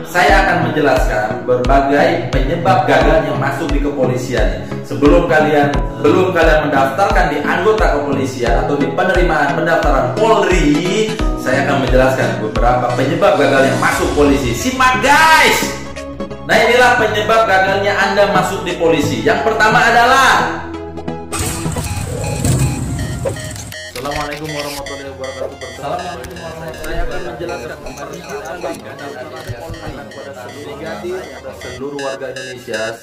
saya akan menjelaskan berbagai penyebab gagalnya masuk di kepolisian. Sebelum kalian mendaftarkan di anggota kepolisian atau di penerimaan pendaftaran Polri, saya akan menjelaskan beberapa penyebab gagalnya masuk polisi. Simak guys! Nah, inilah penyebab gagalnya Anda masuk di polisi. Yang pertama adalah Assalamualaikum warahmatullahi wabarakatuh. Saya akan menjelaskan kepada seluruh warga Indonesia.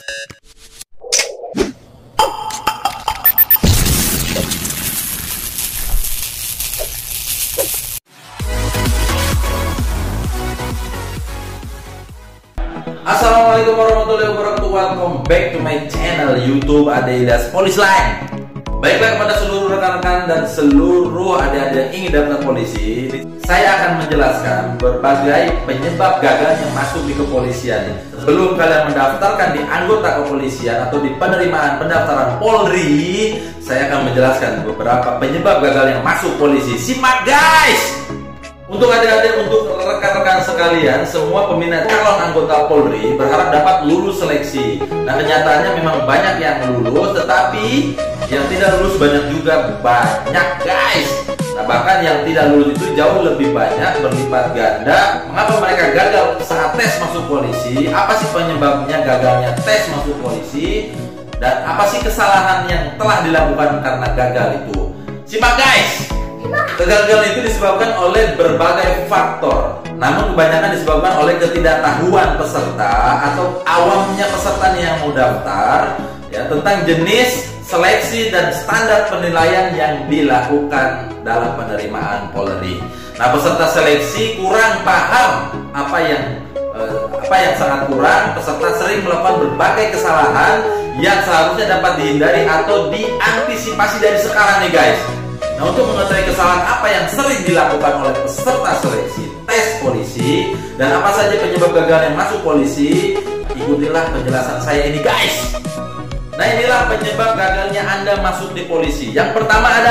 Assalamualaikum warahmatullahi wabarakatuh. Welcome back to my channel YouTube Ade Ilyas Police Line. Baiklah, kepada seluruh rekan-rekan dan seluruh adik-adik yang ingin daftar polisi, saya akan menjelaskan berbagai penyebab gagalnya masuk di kepolisian. Sebelum kalian mendaftarkan di anggota kepolisian atau di penerimaan pendaftaran Polri, saya akan menjelaskan beberapa penyebab gagalnya masuk polisi. Simak guys! Untuk adik-adik, untuk rekan-rekan sekalian, semua peminat calon anggota Polri berharap dapat lulus seleksi. Nah, kenyataannya memang banyak yang lulus, tetapi yang tidak lulus banyak juga, banyak guys. Nah, bahkan yang tidak lulus itu jauh lebih banyak, berlipat ganda. Mengapa mereka gagal saat tes masuk polisi? Apa sih penyebabnya gagalnya tes masuk polisi? Dan apa sih kesalahan yang telah dilakukan karena gagal itu? Simak guys! Kegagalan itu disebabkan oleh berbagai faktor, namun kebanyakan disebabkan oleh ketidaktahuan peserta atau awamnya peserta yang mau daftar ya, tentang jenis seleksi dan standar penilaian yang dilakukan dalam penerimaan Polri. Nah, peserta seleksi kurang paham apa yang sangat kurang. Peserta sering melakukan berbagai kesalahan yang seharusnya dapat dihindari atau diantisipasi dari sekarang nih guys. Nah, untuk mengetahui kesalahan apa yang sering dilakukan oleh peserta seleksi tes polisi dan apa saja penyebab gagal yang masuk polisi, ikutilah penjelasan saya ini guys. Nah, inilah penyebab gagalnya Anda masuk di polisi. Yang pertama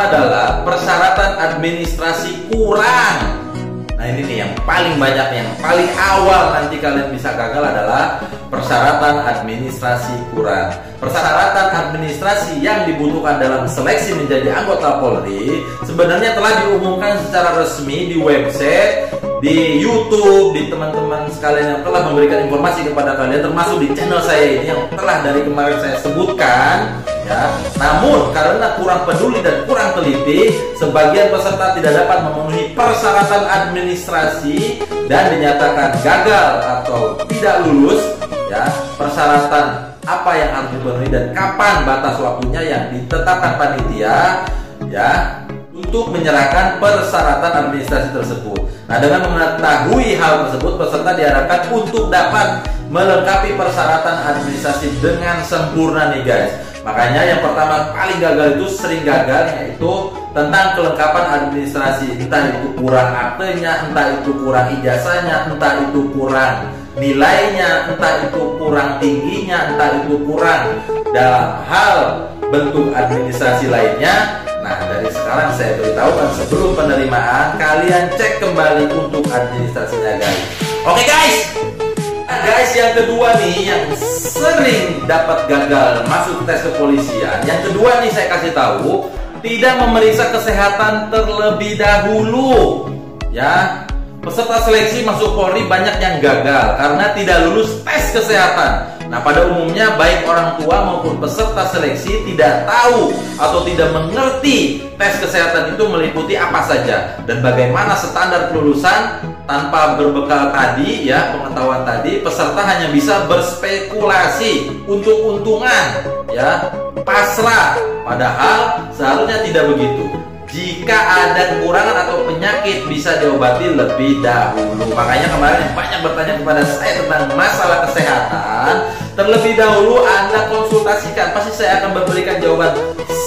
adalah persyaratan administrasi kurang. Nah, ini nih yang paling banyak, yang paling awal nanti kalian bisa gagal adalah persyaratan administrasi kurang. Persyaratan administrasi yang dibutuhkan dalam seleksi menjadi anggota Polri sebenarnya telah diumumkan secara resmi di website, di YouTube, di teman-teman sekalian yang telah memberikan informasi kepada kalian, termasuk di channel saya ini yang telah dari kemarin saya sebutkan. Ya, namun karena kurang peduli dan kurang teliti, sebagian peserta tidak dapat memenuhi persyaratan administrasi dan dinyatakan gagal atau tidak lulus. Ya, persyaratan apa yang harus dipenuhi dan kapan batas waktunya yang ditetapkan panitia ya untuk menyerahkan persyaratan administrasi tersebut. Nah, dengan mengetahui hal tersebut, peserta diharapkan untuk dapat melengkapi persyaratan administrasi dengan sempurna nih guys. Makanya yang pertama paling gagal itu sering gagal, yaitu tentang kelengkapan administrasi. Entah itu kurang aktenya, entah itu kurang ijazahnya, entah itu kurang nilainya, entah itu kurang tingginya, entah itu kurang dalam hal bentuk administrasi lainnya. Nah, dari sekarang saya beritahukan sebelum penerimaan, kalian cek kembali untuk administrasinya guys. Oke guys, yang kedua nih yang sering dapat gagal masuk tes kepolisian. Yang kedua nih saya kasih tahu, tidak memeriksa kesehatan terlebih dahulu. Ya, peserta seleksi masuk Polri banyak yang gagal karena tidak lulus tes kesehatan. Nah, pada umumnya baik orang tua maupun peserta seleksi tidak tahu atau tidak mengerti tes kesehatan itu meliputi apa saja dan bagaimana standar kelulusan. Tanpa berbekal tadi ya, pengetahuan tadi, peserta hanya bisa berspekulasi, untung-untungan ya, pasrah, padahal seharusnya tidak begitu. Jika ada kekurangan atau penyakit bisa diobati lebih dahulu. Makanya kemarin banyak bertanya kepada saya tentang masalah kesehatan. Terlebih dahulu Anda konsultasikan, pasti saya akan memberikan jawaban.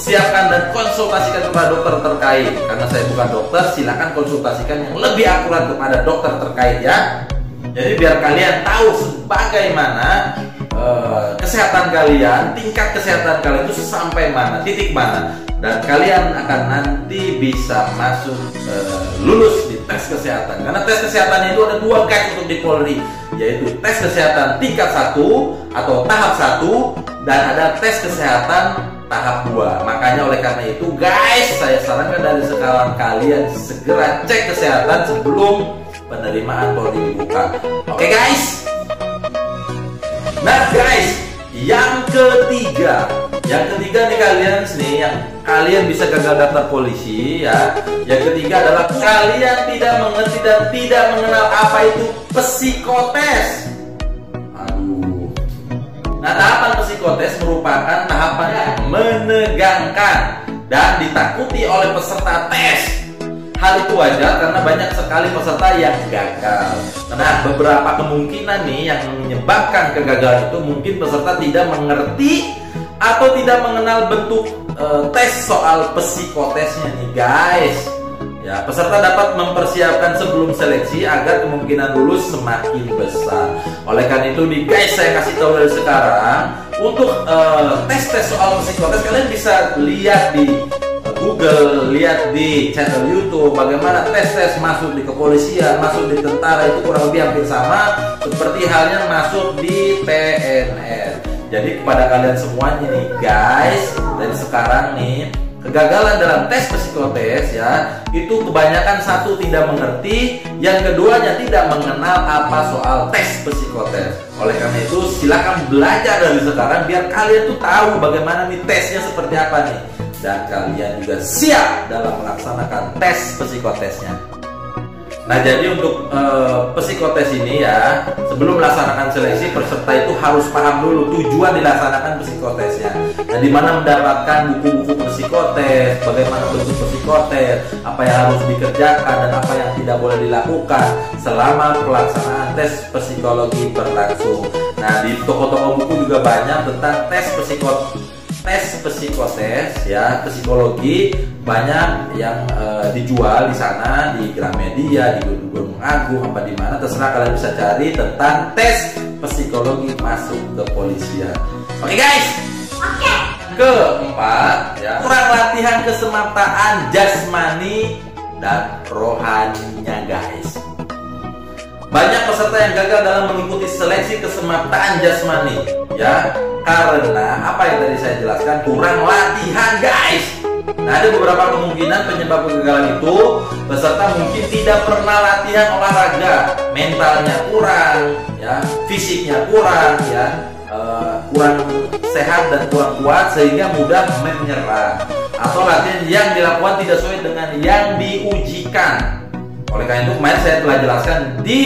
Siapkan dan konsultasikan kepada dokter terkait. Karena saya bukan dokter, silakan konsultasikan yang lebih akurat kepada dokter terkait ya. Jadi biar kalian tahu sebagaimana kesehatan kalian, tingkat kesehatan kalian itu sampai mana, titik mana, dan kalian akan nanti bisa masuk lulus di tes kesehatan. Karena tes kesehatannya itu ada 2 guys untuk di Polri, yaitu tes kesehatan tingkat 1 atau tahap 1 dan ada tes kesehatan tahap 2. Makanya oleh karena itu guys, saya sarankan dari sekarang kalian segera cek kesehatan sebelum penerimaan Polri dibuka. Oke guys. Nah guys, yang ketiga nih kalian nih, yang kalian bisa gagal daftar polisi ya. Yang ketiga adalah kalian tidak mengerti dan tidak mengenal apa itu psikotes. Aduh. Nah, tahapan psikotes merupakan tahapan yang menegangkan dan ditakuti oleh peserta tes. Hal itu wajar karena banyak sekali peserta yang gagal. Nah, beberapa kemungkinan nih yang menyebabkan kegagalan itu mungkin peserta tidak mengerti atau tidak mengenal bentuk tes soal psikotesnya nih guys. Ya, peserta dapat mempersiapkan sebelum seleksi agar kemungkinan lulus semakin besar. Oleh karena itu nih guys, saya kasih tahu dari sekarang untuk tes-tes soal psikotes kalian bisa lihat di Google, lihat di channel YouTube bagaimana tes-tes masuk di kepolisian, masuk di tentara itu kurang lebih hampir sama seperti halnya masuk di PNS. Jadi kepada kalian semuanya nih guys, dari sekarang nih, kegagalan dalam tes psikotes ya, itu kebanyakan satu tidak mengerti, yang keduanya tidak mengenal apa soal tes psikotes. Oleh karena itu silakan belajar dari sekarang biar kalian tuh tahu bagaimana nih tesnya seperti apa nih. Dan kalian juga siap dalam melaksanakan tes psikotesnya. Nah, jadi untuk psikotes ini ya, sebelum melaksanakan seleksi peserta itu harus paham dulu tujuan dilaksanakan psikotesnya. Nah, di mana mendapatkan buku-buku psikotes, bagaimana bentuk psikotes, apa yang harus dikerjakan dan apa yang tidak boleh dilakukan selama pelaksanaan tes psikologi berlangsung. Nah, di toko-toko buku juga banyak tentang tes psikotes ya, psikologi banyak yang dijual di sana, di Gramedia, di Gunung Agung, apa di mana terserah, kalian bisa cari tentang tes psikologi masuk ke kepolisian. Oke guys. Oke. Keempat ya, kurang latihan kesemaptaan jasmani dan rohaninya guys. Banyak peserta yang gagal dalam mengikuti seleksi kesemaptaan jasmani ya, karena apa yang tadi saya jelaskan, kurang latihan guys. Nah, ada beberapa kemungkinan penyebab kegagalan itu. Peserta mungkin tidak pernah latihan olahraga, mentalnya kurang ya, fisiknya kurang ya, kurang sehat dan kurang kuat sehingga mudah menyerah, atau latihan yang dilakukan tidak sesuai dengan yang diujikan. Oleh karena itu kemarin saya telah jelaskan di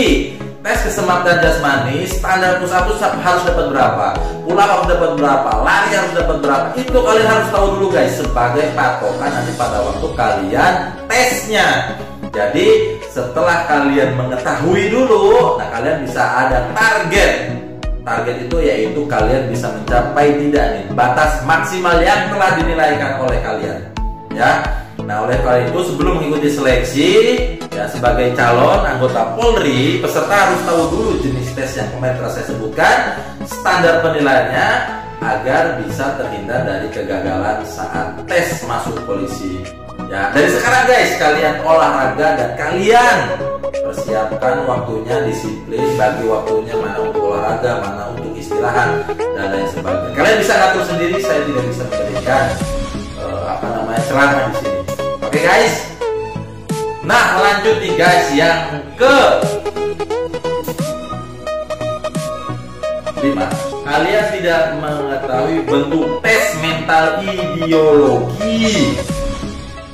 tes kesemapatan jasmani, standar push up harus dapat berapa, pull up harus dapat berapa, lari harus dapat berapa. Itu kalian harus tahu dulu guys, sebagai patokan nanti pada waktu kalian tesnya. Jadi setelah kalian mengetahui dulu, nah kalian bisa ada target. Target itu yaitu kalian bisa mencapai tidak nih batas maksimal yang telah dinilaikan oleh kalian ya. Nah, oleh karena itu sebelum mengikuti seleksi ya sebagai calon anggota Polri, peserta harus tahu dulu jenis tes yang kemarin telah saya sebutkan, standar penilaiannya, agar bisa terhindar dari kegagalan saat tes masuk polisi. Ya, dari sekarang guys, kalian olahraga dan kalian persiapkan waktunya, disiplin, bagi waktunya mana untuk olahraga, mana untuk istirahat dan lain sebagainya. Kalian bisa ngatur sendiri, saya tidak bisa memberikan ceramah di sini. Oke guys. Nah, lanjut nih guys, yang ke 5. Kalian tidak mengetahui bentuk tes mental ideologi.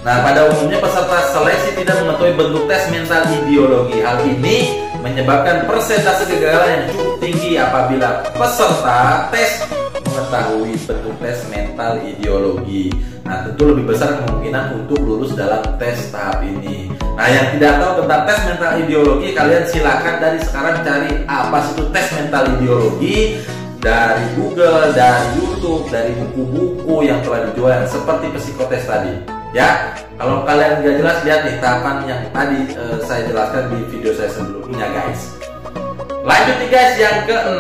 Nah, pada umumnya peserta seleksi tidak mengetahui bentuk tes mental ideologi. Hal ini menyebabkan persentase kegagalan yang cukup tinggi apabila peserta tes mengetahui bentuk tes mental ideologi. Nah, tentu lebih besar kemungkinan untuk lulus dalam tes tahap ini. Nah, yang tidak tahu tentang tes mental ideologi, kalian silakan dari sekarang cari apa sih itu tes mental ideologi dari Google, dari YouTube, dari buku-buku yang telah dijual yang seperti psikotes tadi. Ya, kalau kalian nggak jelas, lihat nih tahapan yang tadi saya jelaskan di video saya sebelumnya guys. Lanjut nih guys, yang ke-6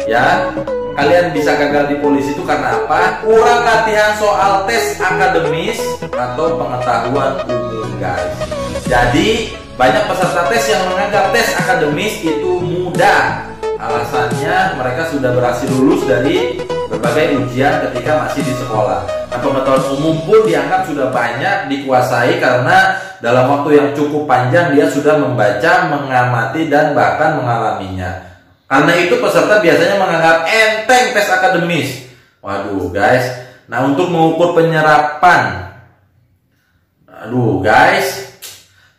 ya. Kalian bisa gagal di polisi itu karena apa? Kurang latihan soal tes akademis atau pengetahuan umum guys. Jadi banyak peserta tes yang menganggap tes akademis itu mudah. Alasannya mereka sudah berhasil lulus dari berbagai ujian ketika masih di sekolah. Nah, pengetahuan umum pun dianggap sudah banyak dikuasai karena dalam waktu yang cukup panjang dia sudah membaca, mengamati, dan bahkan mengalaminya. Karena itu peserta biasanya menganggap enteng tes akademis. Waduh guys, nah untuk mengukur penyerapan,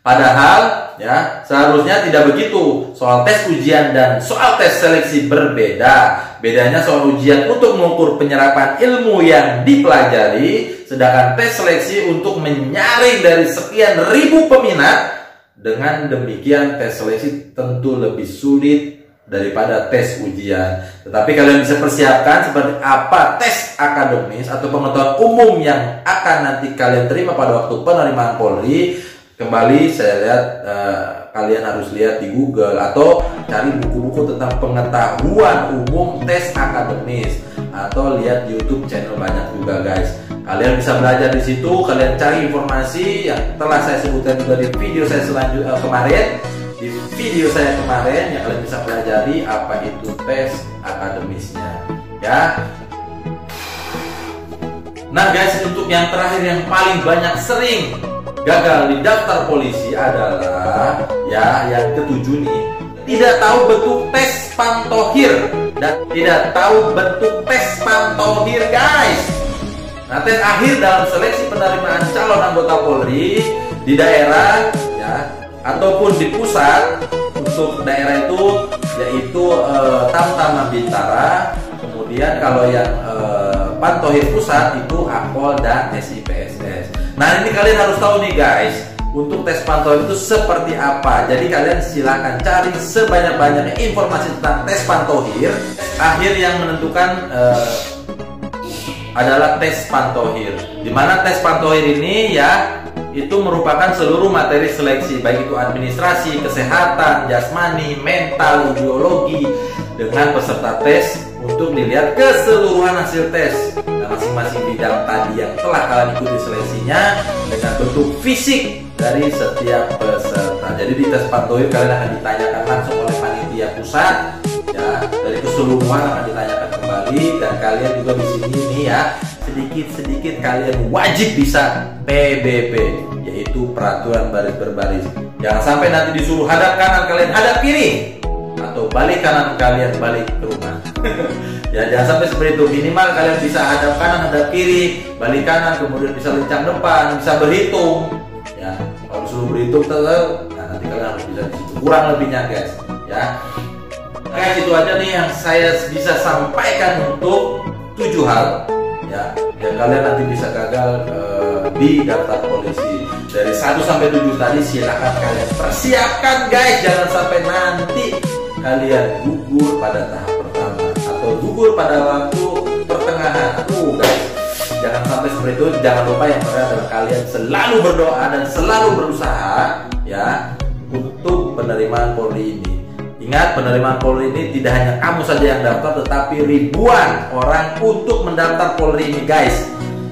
padahal ya seharusnya tidak begitu. Soal tes ujian dan soal tes seleksi berbeda. Bedanya soal ujian untuk mengukur penyerapan ilmu yang dipelajari, sedangkan tes seleksi untuk menyaring dari sekian ribu peminat. Dengan demikian tes seleksi tentu lebih sulit daripada tes ujian. Tetapi kalian bisa persiapkan seperti apa tes akademis atau pengetahuan umum yang akan nanti kalian terima pada waktu penerimaan Polri. Kembali saya lihat kalian harus lihat di Google atau cari buku-buku tentang pengetahuan umum tes akademis, atau lihat YouTube channel banyak juga guys. Kalian bisa belajar di situ, kalian cari informasi yang telah saya sebutkan juga di video saya kemarin. Di video saya kemarin yang kalian bisa pelajari apa itu tes akademisnya ya. Nah guys, untuk yang terakhir yang paling banyak sering gagal di daftar polisi adalah ya yang ketujuh nih, tidak tahu bentuk tes pantohir dan tidak tahu bentuk tes pantohir guys. Nah, tes akhir dalam seleksi penerimaan calon anggota Polri di daerah ya ataupun di pusat. Untuk daerah itu yaitu Tamtama Bintara, kemudian kalau yang Pantohir pusat itu Akpol dan SIPSS. Nah ini kalian harus tahu nih guys, untuk tes Pantohir itu seperti apa. Jadi kalian silahkan cari sebanyak-banyaknya informasi tentang tes Pantohir. Akhir yang menentukan adalah tes Pantohir, dimana tes Pantohir ini ya itu merupakan seluruh materi seleksi, baik itu administrasi, kesehatan, jasmani, mental, ideologi, dengan peserta tes untuk dilihat keseluruhan hasil tes dan masing-masing bidang tadi yang telah kalian ikuti seleksinya dengan bentuk fisik dari setiap peserta. Jadi di tes Pantohir kalian akan ditanyakan langsung oleh panitia pusat ya, dari keseluruhan akan ditanyakan kembali, dan kalian juga di sini nih ya sedikit-sedikit kalian wajib bisa PBB, yaitu peraturan baris berbaris. Jangan sampai nanti disuruh hadap kanan kalian hadap kiri, atau balik kanan kalian balik ke rumah. Ya jangan sampai seperti itu. Minimal kalian bisa hadap kanan hadap kiri, balik kanan, kemudian bisa lencang depan, bisa berhitung. Ya kalau disuruh berhitung nah nanti kalian harus bisa di situ. Kurang lebihnya guys. Ya guys, itu aja nih yang saya bisa sampaikan untuk 7 hal ya yang kalian nanti bisa gagal di daftar polisi. Dari 1 sampai 7 tadi silakan kalian persiapkan guys, jangan sampai nanti kalian gugur pada tahap pertama atau gugur pada waktu pertengahan. Guys, jangan sampai seperti itu. Jangan lupa yang pertama adalah kalian selalu berdoa dan selalu berusaha ya untuk penerimaan Polri ini. Ingat, penerimaan Polri ini tidak hanya kamu saja yang daftar, tetapi ribuan orang untuk mendaftar Polri ini guys.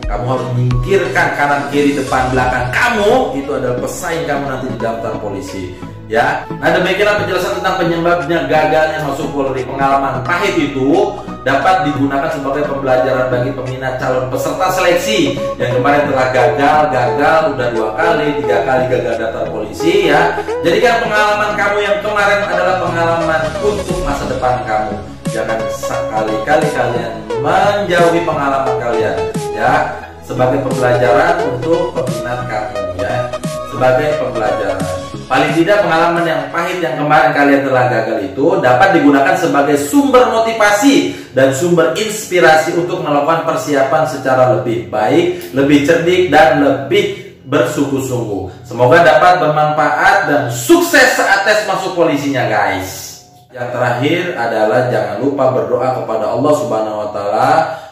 Kamu harus menyingkirkan kanan kiri depan belakang kamu, itu adalah pesaing kamu nanti di daftar polisi ya. Nah demikianlah penjelasan tentang penyebabnya gagalnya masuk Polri. Pengalaman pahit itu dapat digunakan sebagai pembelajaran bagi peminat calon peserta seleksi yang kemarin telah gagal udah 2 kali 3 kali gagal daftar polisi ya. Jadikan pengalaman kamu yang kemarin adalah pengalaman untuk masa depan kamu. Jangan sekali-kali kalian menjauhi pengalaman kalian ya, sebagai pembelajaran untuk peminat kamu ya, sebagai pembelajaran. Paling tidak pengalaman yang pahit yang kemarin kalian telah gagal itu dapat digunakan sebagai sumber motivasi dan sumber inspirasi untuk melakukan persiapan secara lebih baik, lebih cerdik, dan lebih bersungguh-sungguh. Semoga dapat bermanfaat dan sukses saat tes masuk polisinya guys. Yang terakhir adalah jangan lupa berdoa kepada Allah Subhanahu wa Ta'ala.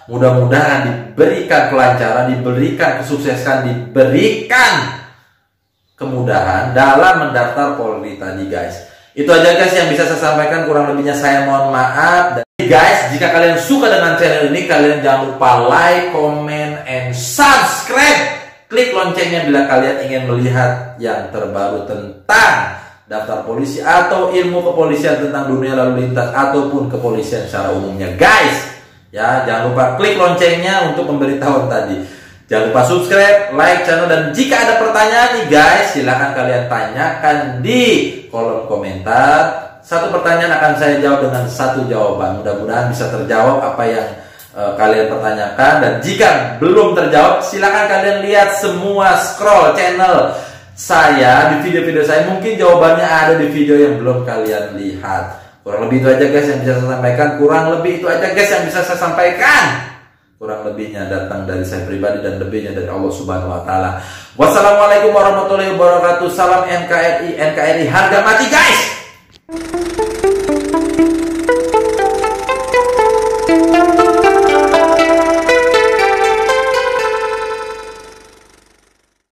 Mudah-mudahan diberikan kelancaran, diberikan kesuksesan, diberikan kemudahan dalam mendaftar Polri tadi guys. Itu aja guys yang bisa saya sampaikan, kurang lebihnya saya mohon maaf. Dan guys, jika kalian suka dengan channel ini, kalian jangan lupa like, comment, and subscribe klik loncengnya bila kalian ingin melihat yang terbaru tentang daftar polisi atau ilmu kepolisian tentang dunia lalu lintas ataupun kepolisian secara umumnya, guys. Ya, jangan lupa klik loncengnya untuk pemberitahuan tadi. Jangan lupa subscribe, like channel, dan jika ada pertanyaan nih guys, silahkan kalian tanyakan di kolom komentar. Satu pertanyaan akan saya jawab dengan satu jawaban. Mudah-mudahan bisa terjawab apa yang kalian pertanyakan. Dan jika belum terjawab, silahkan kalian lihat semua scroll channel saya di video-video saya. Mungkin jawabannya ada di video yang belum kalian lihat. Kurang lebih itu aja guys yang bisa saya sampaikan. Kurang lebihnya datang dari saya pribadi dan lebihnya dari Allah Subhanahu wa taala. Wassalamualaikum warahmatullahi wabarakatuh. Salam NKRI, NKRI harga mati guys.